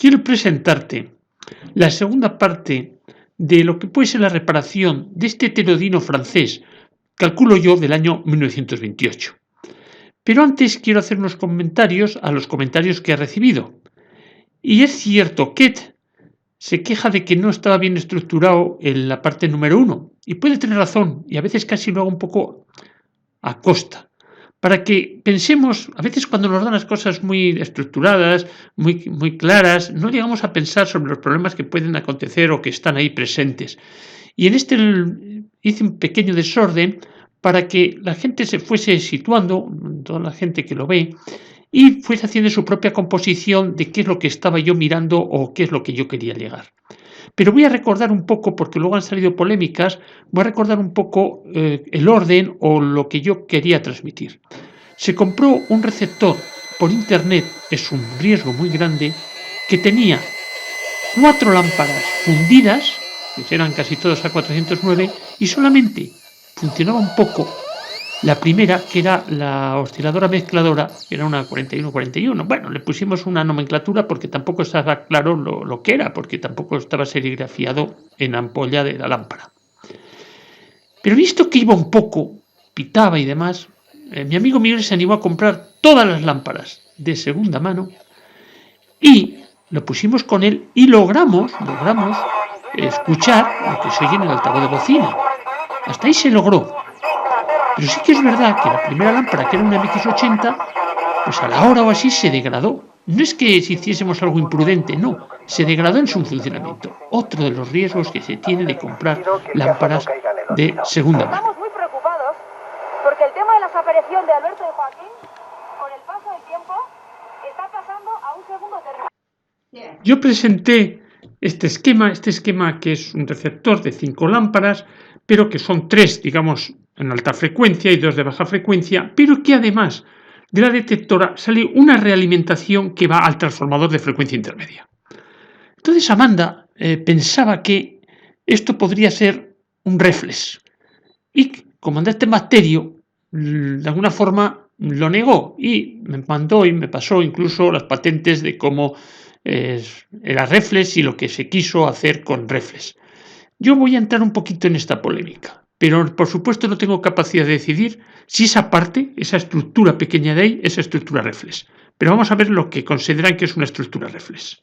quiero presentarte la segunda parte de lo que puede ser la reparación de este heterodino francés, calculo yo, del año 1928. Pero antes quiero hacer unos comentarios a los comentarios que he recibido. Y es cierto, Kate se queja de que no estaba bien estructurado en la parte número 1, y puede tener razón, y a veces casi lo hago un poco a costa, para que pensemos, a veces cuando nos dan las cosas muy estructuradas, muy claras, no llegamos a pensar sobre los problemas que pueden acontecer o que están ahí presentes. Y en este hice un pequeño desorden para que la gente se fuese situando, toda la gente que lo ve, y fuese haciendo su propia composición de qué es lo que estaba yo mirando o qué es lo que yo quería llegar. Pero voy a recordar un poco, porque luego han salido polémicas, voy a recordar un poco el orden o lo que yo quería transmitir. Se compró un receptor por internet, es un riesgo muy grande, que tenía 4 lámparas fundidas, que eran casi todas a 409, y solamente funcionaba un poco la primera, que era la osciladora mezcladora, que era una 4141. Bueno, le pusimos una nomenclatura porque tampoco estaba claro lo que era, porque tampoco estaba serigrafiado en la ampolla de la lámpara. Pero visto que iba un poco, pitaba y demás, mi amigo Miguel se animó a comprar todas las lámparas de segunda mano y lo pusimos con él y logramos escuchar lo que se oye en el altavoz de bocina. Hasta ahí se logró. Pero sí que es verdad que la primera lámpara, que era una MX80, pues a la hora o así se degradó. No es que si hiciésemos algo imprudente, no, se degradó en su funcionamiento. Otro de los riesgos que se tiene de comprar lámparas de segunda mano. Estamos muy preocupados porque el tema de la desaparición de Alberto y Joaquín, con el paso del tiempo, está pasando a un segundo término. Yo presenté este esquema que es un receptor de 5 lámparas, pero que son 3, digamos, en alta frecuencia y 2 de baja frecuencia, pero que además de la detectora sale una realimentación que va al transformador de frecuencia intermedia. Entonces Amanda pensaba que esto podría ser un reflex y como este bacterio de alguna forma lo negó y me mandó y me pasó incluso las patentes de cómo era reflex y lo que se quiso hacer con reflex. Yo voy a entrar un poquito en esta polémica, pero por supuesto no tengo capacidad de decidir si esa parte, esa estructura pequeña de ahí, es estructura reflex. Pero vamos a ver lo que consideran que es una estructura reflex.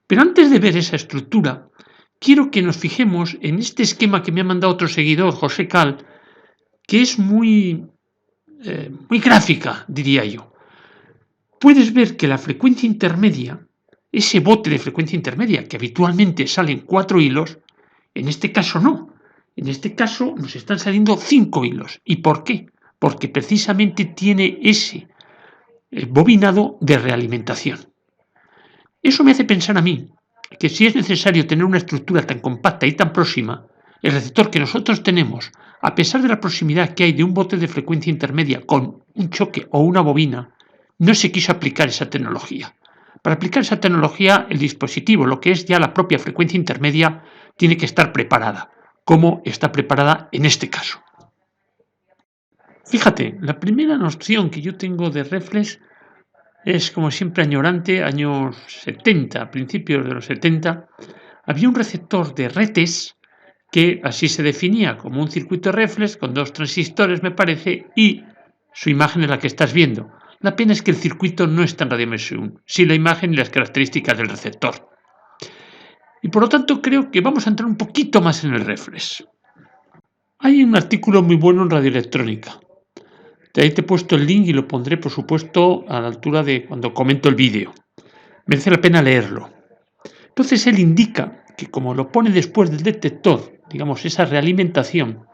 Pero antes de ver esa estructura, quiero que nos fijemos en este esquema que me ha mandado otro seguidor, José Cal, que es muy gráfica, diría yo. Puedes ver que la frecuencia intermedia, ese bote de frecuencia intermedia, que habitualmente salen 4 hilos, en este caso no. En este caso nos están saliendo 5 hilos. ¿Y por qué? Porque precisamente tiene ese bobinado de realimentación. Eso me hace pensar a mí que si es necesario tener una estructura tan compacta y tan próxima, el receptor que nosotros tenemos, a pesar de la proximidad que hay de un bote de frecuencia intermedia con un choque o una bobina, no se quiso aplicar esa tecnología. Para aplicar esa tecnología, el dispositivo, lo que es ya la propia frecuencia intermedia, tiene que estar preparada, como está preparada en este caso. Fíjate, la primera noción que yo tengo de reflex es, como siempre, añorante, años 70, principios de los 70, había un receptor de retes que así se definía como un circuito reflex con 2 transistores, me parece, y su imagen es la que estás viendo. La pena es que el circuito no está en radiodifusión, sí la imagen y las características del receptor. Y por lo tanto creo que vamos a entrar un poquito más en el reflex. Hay un artículo muy bueno en Radioelectrónica. De ahí te he puesto el link y lo pondré, por supuesto, a la altura de cuando comento el vídeo. Merece la pena leerlo. Entonces él indica que como lo pone después del detector, digamos esa realimentación,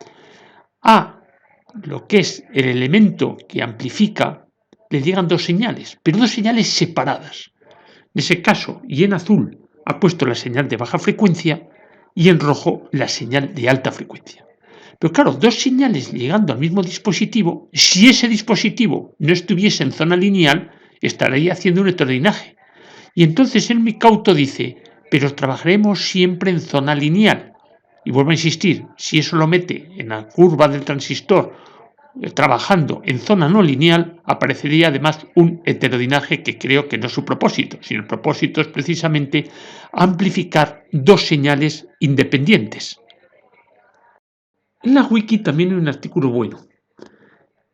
a lo que es el elemento que amplifica, le llegan 2 señales, pero 2 señales separadas. En ese caso, y en azul, ha puesto la señal de baja frecuencia y en rojo la señal de alta frecuencia. Pero claro, 2 señales llegando al mismo dispositivo, si ese dispositivo no estuviese en zona lineal, estaría haciendo un heterodinaje. Y entonces el Micauto dice, pero trabajaremos siempre en zona lineal. Y vuelvo a insistir, si eso lo mete en la curva del transistor trabajando en zona no lineal, aparecería además un heterodinaje que creo que no es su propósito, sino el propósito es precisamente amplificar dos señales independientes. En la wiki también hay un artículo bueno.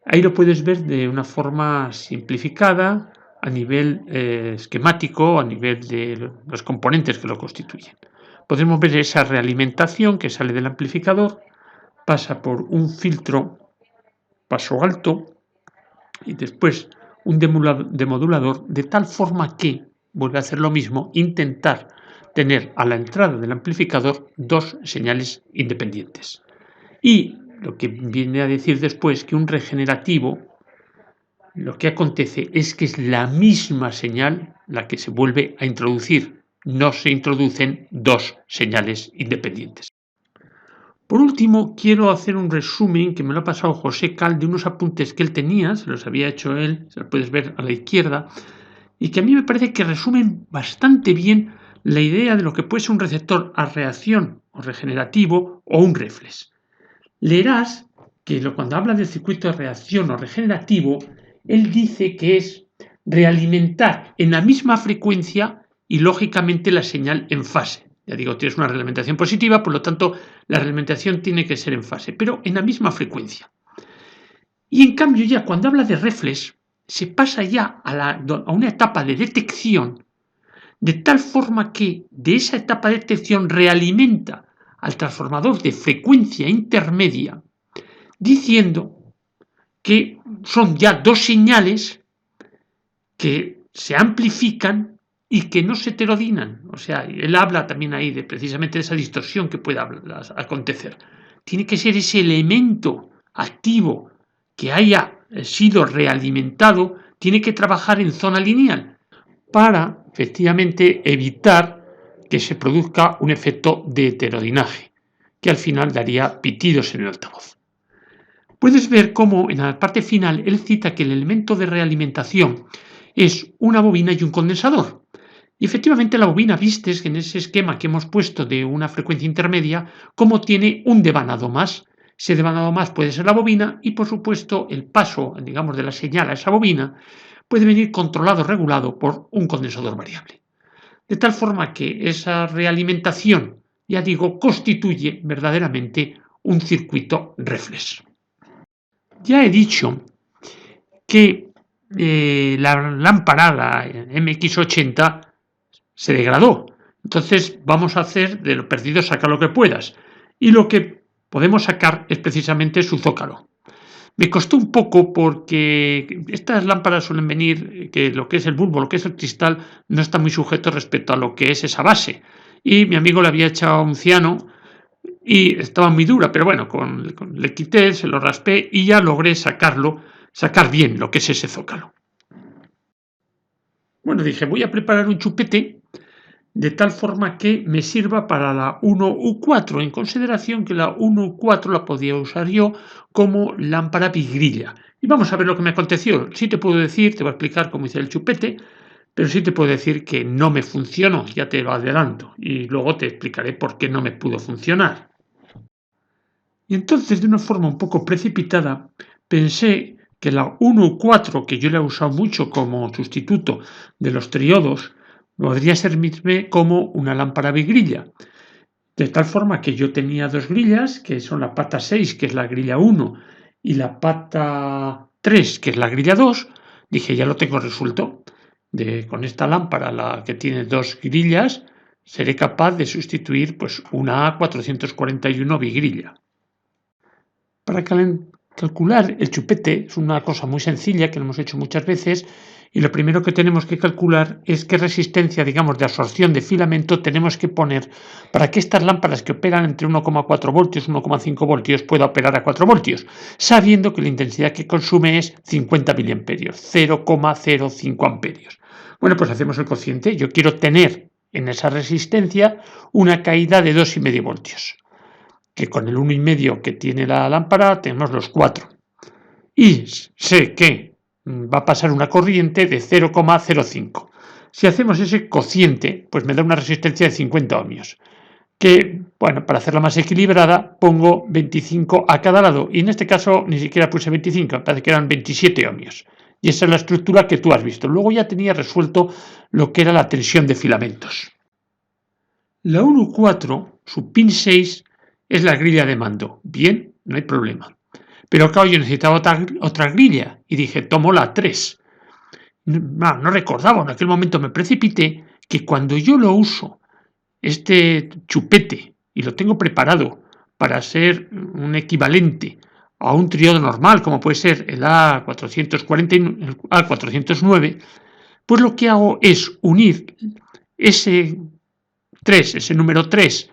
Ahí lo puedes ver de una forma simplificada, a nivel esquemático, a nivel de los componentes que lo constituyen. Podemos ver esa realimentación que sale del amplificador, pasa por un filtro paso alto y después un demodulador, de tal forma que, vuelve a hacer lo mismo, intentar tener a la entrada del amplificador dos señales independientes. Y lo que viene a decir después que un regenerativo, lo que acontece es que es la misma señal la que se vuelve a introducir, no se introducen dos señales independientes. Por último, quiero hacer un resumen que me lo ha pasado José Cal de unos apuntes que él tenía, se los había hecho él, se los puedes ver a la izquierda, y que a mí me parece que resumen bastante bien la idea de lo que puede ser un receptor a reacción o regenerativo o un reflex. Leerás que cuando habla del circuito de reacción o regenerativo, él dice que es realimentar en la misma frecuencia y lógicamente la señal en fase. Ya digo, tienes una realimentación positiva, por lo tanto la realimentación tiene que ser en fase, pero en la misma frecuencia. Y en cambio ya cuando habla de reflex, se pasa ya a una etapa de detección, de tal forma que de esa etapa de detección realimenta al transformador de frecuencia intermedia, diciendo que son ya dos señales que se amplifican y que no se heterodinan. O sea, él habla también ahí precisamente de esa distorsión que puede acontecer. Tiene que ser ese elemento activo que haya sido realimentado, tiene que trabajar en zona lineal para efectivamente evitar que se produzca un efecto de heterodinaje, que al final daría pitidos en el altavoz. Puedes ver cómo en la parte final él cita que el elemento de realimentación es una bobina y un condensador. Y efectivamente la bobina, vistes en ese esquema que hemos puesto de una frecuencia intermedia, como tiene un devanado más. Ese devanado más puede ser la bobina y por supuesto el paso, digamos, de la señal a esa bobina puede venir controlado, regulado por un condensador variable. De tal forma que esa realimentación, ya digo, constituye verdaderamente un circuito reflex. Ya he dicho que la lámpara, la MX80, se degradó. Entonces vamos a hacer de lo perdido sacar lo que puedas. Y lo que podemos sacar es precisamente su zócalo. Me costó un poco porque estas lámparas suelen venir, que lo que es el bulbo, lo que es el cristal, no está muy sujeto respecto a lo que es esa base. Y mi amigo le había echado un ciano y estaba muy dura, pero bueno, le quité, se lo raspé y ya logré sacar bien lo que es ese zócalo. Bueno, dije, voy a preparar un chupete de tal forma que me sirva para la 1U4, en consideración que la 1U4 la podía usar yo como lámpara bigrilla. Y vamos a ver lo que me aconteció. Sí te puedo decir, te voy a explicar cómo hice el chupete, pero sí te puedo decir que no me funcionó, ya te lo adelanto, y luego te explicaré por qué no me pudo funcionar. Y entonces, de una forma un poco precipitada, pensé que la 1U4, que yo la he usado mucho como sustituto de los triodos, podría servirme como una lámpara bigrilla. De tal forma que yo tenía dos grillas, que son la pata 6, que es la grilla 1, y la pata 3, que es la grilla 2. Dije, ya lo tengo resuelto. Con esta lámpara, la que tiene dos grillas, seré capaz de sustituir pues, una A441 bigrilla. Para calcular el chupete es una cosa muy sencilla que lo hemos hecho muchas veces y lo primero que tenemos que calcular es qué resistencia, digamos, de absorción de filamento tenemos que poner para que estas lámparas que operan entre 1,4 voltios y 1,5 voltios pueda operar a 4 voltios, sabiendo que la intensidad que consume es 50 miliamperios, 0,05 amperios. Bueno, pues hacemos el cociente. Yo quiero tener en esa resistencia una caída de 2,5 voltios. Que con el 1,5 que tiene la lámpara tenemos los 4. Y sé que va a pasar una corriente de 0,05. Si hacemos ese cociente, pues me da una resistencia de 50 ohmios. que, bueno, para hacerla más equilibrada, pongo 25 a cada lado. Y en este caso ni siquiera puse 25, parece que eran 27 ohmios. Y esa es la estructura que tú has visto. Luego ya tenía resuelto lo que era la tensión de filamentos. La 1.4, su pin 6, es la grilla de mando. Bien, no hay problema. Pero claro, yo necesitaba otra grilla y dije, tomo la 3. No recordaba, en aquel momento me precipité, que cuando yo lo uso, este chupete, y lo tengo preparado para ser un equivalente a un triodo normal, como puede ser el A440 y el A409, pues lo que hago es unir ese número 3,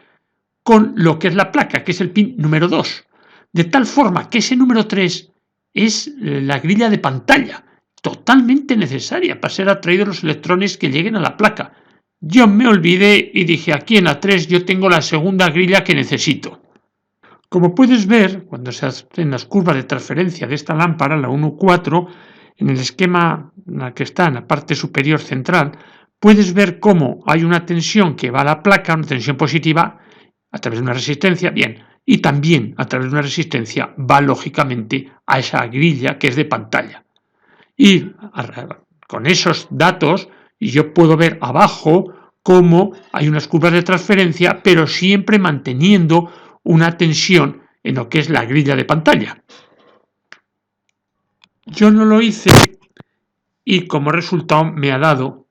con lo que es la placa, que es el pin número 2, de tal forma que ese número 3 es la grilla de pantalla, totalmente necesaria para ser atraídos los electrones que lleguen a la placa. Yo me olvidé y dije, aquí en la 3 yo tengo la segunda grilla que necesito. Como puedes ver, cuando se hacen las curvas de transferencia de esta lámpara, la 1.4, en el esquema que está en la parte superior central, puedes ver cómo hay una tensión que va a la placa, una tensión positiva, a través de una resistencia, bien, y también a través de una resistencia va lógicamente a esa grilla que es de pantalla. Y con esos datos yo puedo ver abajo cómo hay unas curvas de transferencia, pero siempre manteniendo una tensión en lo que es la grilla de pantalla. Yo no lo hice y como resultado me ha dado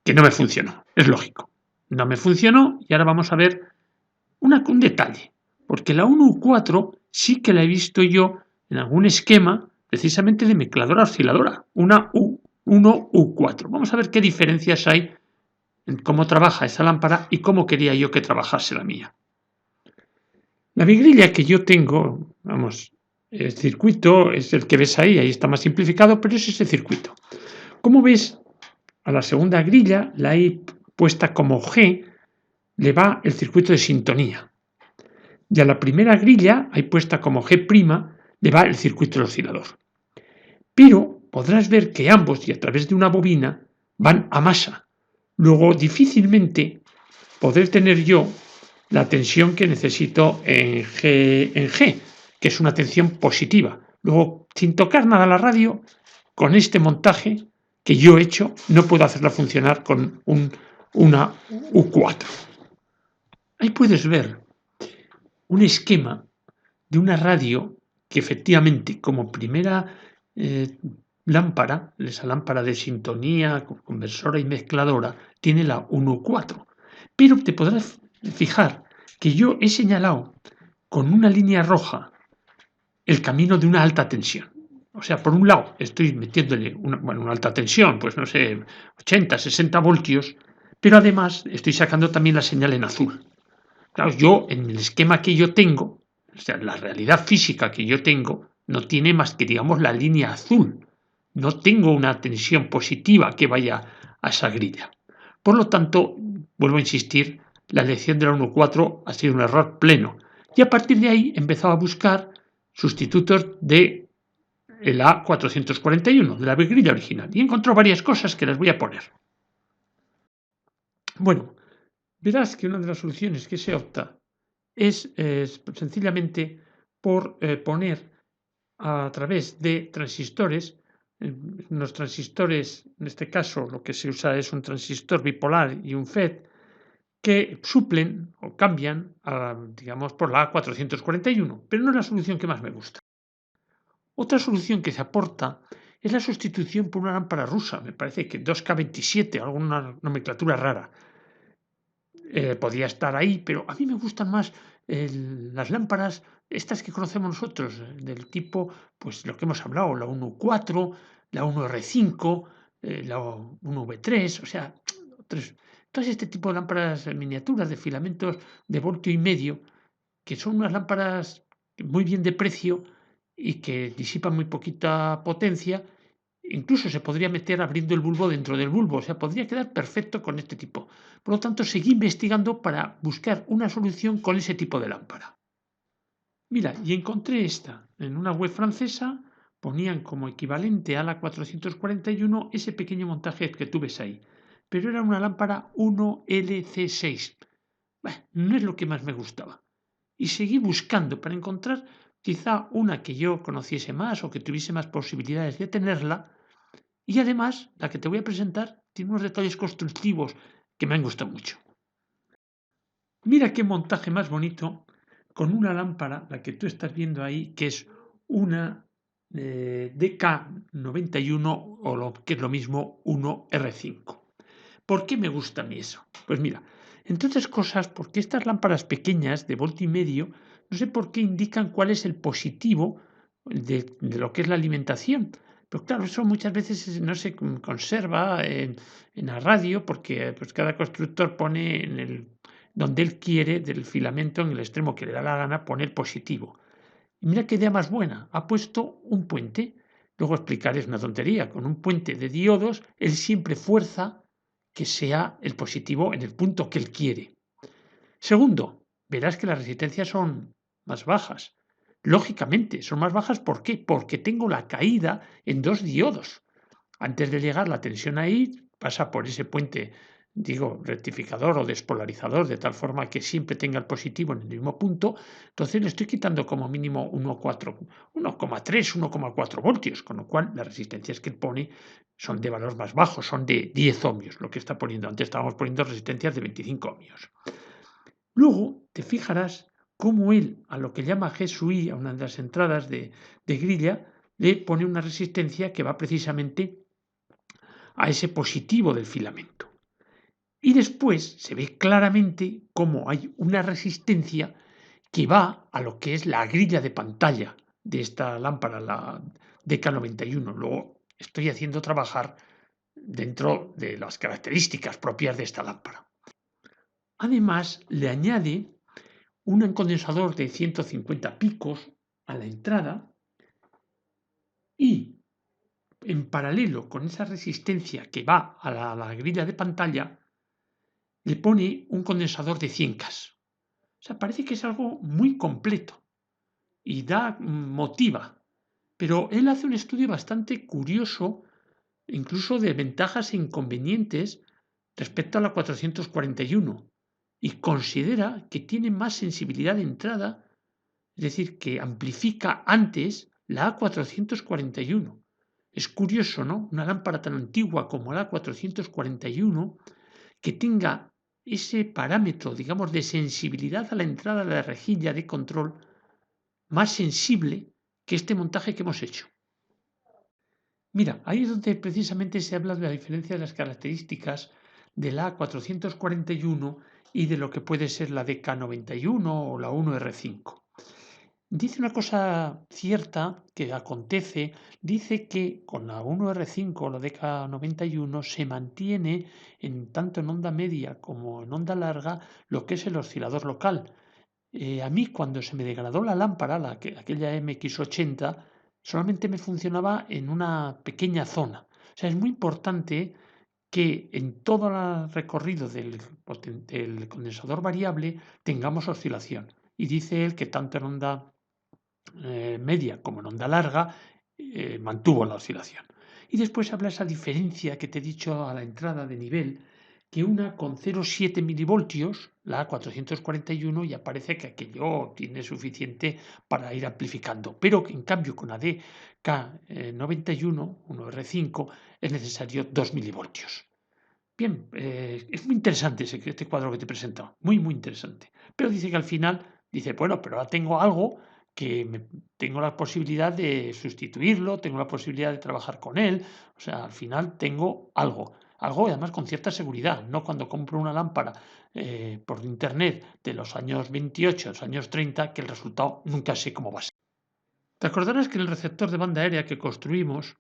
que no me funcionó. Es lógico. No me funcionó y ahora vamos a ver un detalle. Porque la 1U4 sí que la he visto yo en algún esquema precisamente de mezcladora osciladora. Una 1U4. Vamos a ver qué diferencias hay en cómo trabaja esa lámpara y cómo quería yo que trabajase la mía. La bigrilla que yo tengo, vamos, el circuito es el que ves ahí está más simplificado, pero es ese circuito. Como ves, a la segunda grilla, la he puesta como G, le va el circuito de sintonía. Y a la primera grilla, ahí puesta como G', le va el circuito del oscilador. Pero podrás ver que ambos, y a través de una bobina, van a masa. Luego, difícilmente podré tener yo la tensión que necesito en G, que es una tensión positiva. Luego, sin tocar nada a la radio, con este montaje que yo he hecho, no puedo hacerla funcionar con una U4. Ahí puedes ver un esquema de una radio que efectivamente, como primera lámpara, esa lámpara de sintonía, conversora y mezcladora, tiene la 1.4. Pero te podrás fijar que yo he señalado con una línea roja el camino de una alta tensión. O sea, por un lado estoy metiéndole una alta tensión, pues no sé, 80, 60 voltios, pero además estoy sacando también la señal en azul. Claro, yo en el esquema que yo tengo, o sea, la realidad física que yo tengo, no tiene más que, digamos, la línea azul. No tengo una tensión positiva que vaya a esa grilla. Por lo tanto, vuelvo a insistir, la elección de la 1.4 ha sido un error pleno. Y a partir de ahí he empezado a buscar sustitutos de el A441, de la grilla original. Y encontró varias cosas que las voy a poner. Bueno, verás que una de las soluciones que se opta es sencillamente por poner a través de transistores, los transistores, en este caso lo que se usa es un transistor bipolar y un FET, que suplen o cambian, digamos, por la A441, pero no es la solución que más me gusta. Otra solución que se aporta es la sustitución por una lámpara rusa, me parece que 2K27, alguna nomenclatura rara. Podía estar ahí, pero a mí me gustan más las lámparas, estas que conocemos nosotros, del tipo, pues lo que hemos hablado, la 1.4, la 1R5, la 1V3, o sea, todas este tipo de lámparas miniaturas de filamentos de voltio y medio, que son unas lámparas muy bien de precio y que disipan muy poquita potencia. Incluso se podría meter abriendo el bulbo dentro del bulbo, o sea, podría quedar perfecto con este tipo. Por lo tanto, seguí investigando para buscar una solución con ese tipo de lámpara. Mira, y encontré esta en una web francesa, ponían como equivalente a la 441 ese pequeño montaje que tú ves ahí, pero era una lámpara 1LC6. no es lo que más me gustaba. Y seguí buscando para encontrar quizá una que yo conociese más o que tuviese más posibilidades de tenerla. Y además, la que te voy a presentar tiene unos detalles constructivos que me han gustado mucho. Mira qué montaje más bonito con una lámpara, la que tú estás viendo ahí, que es una DK91 o lo que es lo mismo 1R5. ¿Por qué me gusta a mí eso? Pues mira, entre otras cosas, porque estas lámparas pequeñas de voltio y medio, no sé por qué indican cuál es el positivo de lo que es la alimentación. Pero claro, eso muchas veces no se conserva en la radio porque pues cada constructor pone donde él quiere del filamento, en el extremo que le da la gana, pone el positivo. Y mira qué idea más buena. Ha puesto un puente. Luego explicaré, es una tontería. Con un puente de diodos, él siempre fuerza que sea el positivo en el punto que él quiere. Segundo, verás que las resistencias son más bajas. Lógicamente, son más bajas, ¿por qué? Porque tengo la caída en dos diodos. Antes de llegar la tensión ahí, pasa por ese puente, digo, rectificador o despolarizador, de tal forma que siempre tenga el positivo en el mismo punto. Entonces le estoy quitando como mínimo 1,3, 1,4 voltios, con lo cual las resistencias que pone son de valor más bajo, son de 10 ohmios, lo que está poniendo. Antes estábamos poniendo resistencias de 25 ohmios. Luego te fijarás cómo él, a lo que llama GSUI, a una de las entradas de grilla, le pone una resistencia que va precisamente a ese positivo del filamento. Y después se ve claramente cómo hay una resistencia que va a lo que es la grilla de pantalla de esta lámpara, la DK91. Luego estoy haciendo trabajar dentro de las características propias de esta lámpara. Además, le añade un condensador de 150 picos a la entrada y en paralelo con esa resistencia que va a la grilla de pantalla, le pone un condensador de 100K. O sea, parece que es algo muy completo y motiva. Pero él hace un estudio bastante curioso, incluso de ventajas e inconvenientes respecto a la 441, y considera que tiene más sensibilidad de entrada, es decir, que amplifica antes la A441. Es curioso, ¿no? Una lámpara tan antigua como la A441 que tenga ese parámetro, digamos, de sensibilidad a la entrada de la rejilla de control más sensible que este montaje que hemos hecho. Mira, ahí es donde precisamente se habla de la diferencia de las características de la A441 y de lo que puede ser la DK91 o la 1R5. Dice una cosa cierta que acontece, dice que con la 1R5 o la DK91 se mantiene tanto en onda media como en onda larga lo que es el oscilador local. A mí cuando se me degradó la lámpara, aquella MX80, solamente me funcionaba en una pequeña zona. O sea, es muy importante que en todo el recorrido del condensador variable tengamos oscilación. Y dice él que tanto en onda media como en onda larga mantuvo la oscilación. Y después habla esa diferencia que te he dicho a la entrada de nivel, que una con 0,7 milivoltios, la 441, ya parece que aquello tiene suficiente para ir amplificando, pero que en cambio con la DK91, 1R5, es necesario 2 milivoltios. Bien, es muy interesante este cuadro que te he presentado, muy, muy interesante. Pero dice que al final, dice, bueno, pero ahora tengo algo que tengo la posibilidad de sustituirlo, tengo la posibilidad de trabajar con él, o sea, al final tengo algo y además con cierta seguridad, no cuando compro una lámpara por internet de los años 28, los años 30, que el resultado nunca sé cómo va a ser. Te acordarás que en el receptor de banda aérea que construimos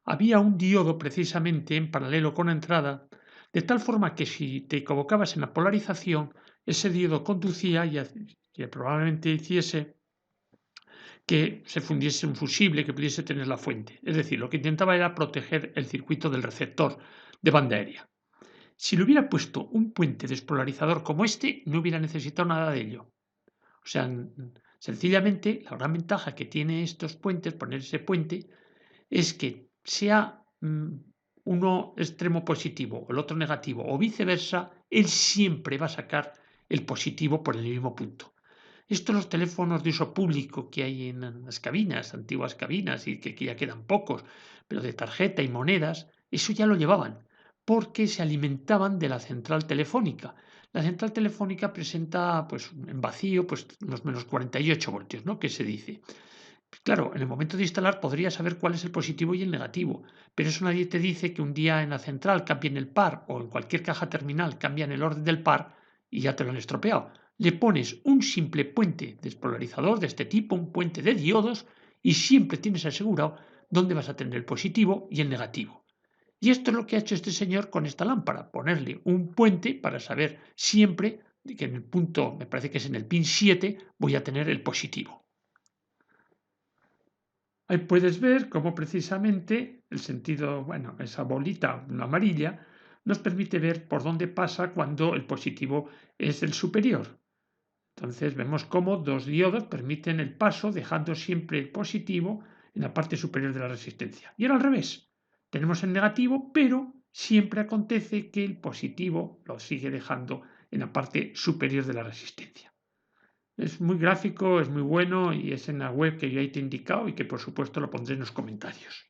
había un diodo precisamente en paralelo con la entrada, de tal forma que si te equivocabas en la polarización, ese diodo conducía y que probablemente hiciese que se fundiese un fusible que pudiese tener la fuente. Es decir, lo que intentaba era proteger el circuito del receptor de banda aérea. Si le hubiera puesto un puente despolarizador como este, no hubiera necesitado nada de ello. O sea, sencillamente, la gran ventaja que tiene estos puentes, poner ese puente, es que sea uno extremo positivo o el otro negativo o viceversa, él siempre va a sacar el positivo por el mismo punto. Esto los teléfonos de uso público que hay en las cabinas, antiguas cabinas, y que ya quedan pocos, pero de tarjeta y monedas, eso ya lo llevaban, porque se alimentaban de la central telefónica. La central telefónica presenta, pues, en vacío, pues, unos menos 48 voltios, ¿no? Que se dice. Claro, en el momento de instalar podrías saber cuál es el positivo y el negativo, pero eso nadie te dice que un día en la central cambien el par o en cualquier caja terminal cambian el orden del par y ya te lo han estropeado. Le pones un simple puente despolarizador de este tipo, un puente de diodos, y siempre tienes asegurado dónde vas a tener el positivo y el negativo. Y esto es lo que ha hecho este señor con esta lámpara, ponerle un puente para saber siempre que en el punto, me parece que es en el pin 7, voy a tener el positivo. Ahí puedes ver cómo precisamente el sentido, bueno, esa bolita amarilla nos permite ver por dónde pasa cuando el positivo es el superior. Entonces vemos cómo dos diodos permiten el paso dejando siempre el positivo en la parte superior de la resistencia. Y ahora al revés, tenemos el negativo, pero siempre acontece que el positivo lo sigue dejando en la parte superior de la resistencia. Es muy gráfico, es muy bueno y es en la web que yo ahí te he indicado y que por supuesto lo pondré en los comentarios.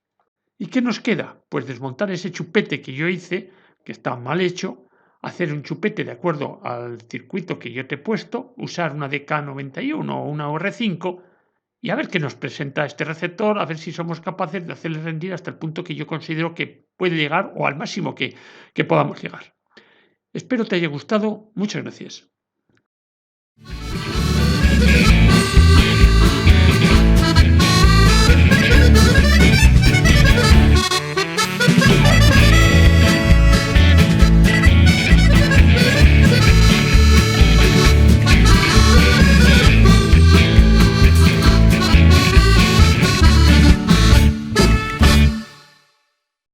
¿Y qué nos queda? Pues desmontar ese chupete que yo hice, que está mal hecho, hacer un chupete de acuerdo al circuito que yo te he puesto, usar una DK91 o una OR5 y a ver qué nos presenta este receptor, a ver si somos capaces de hacerle rendir hasta el punto que yo considero que puede llegar o al máximo que podamos llegar. Espero te haya gustado. Muchas gracias.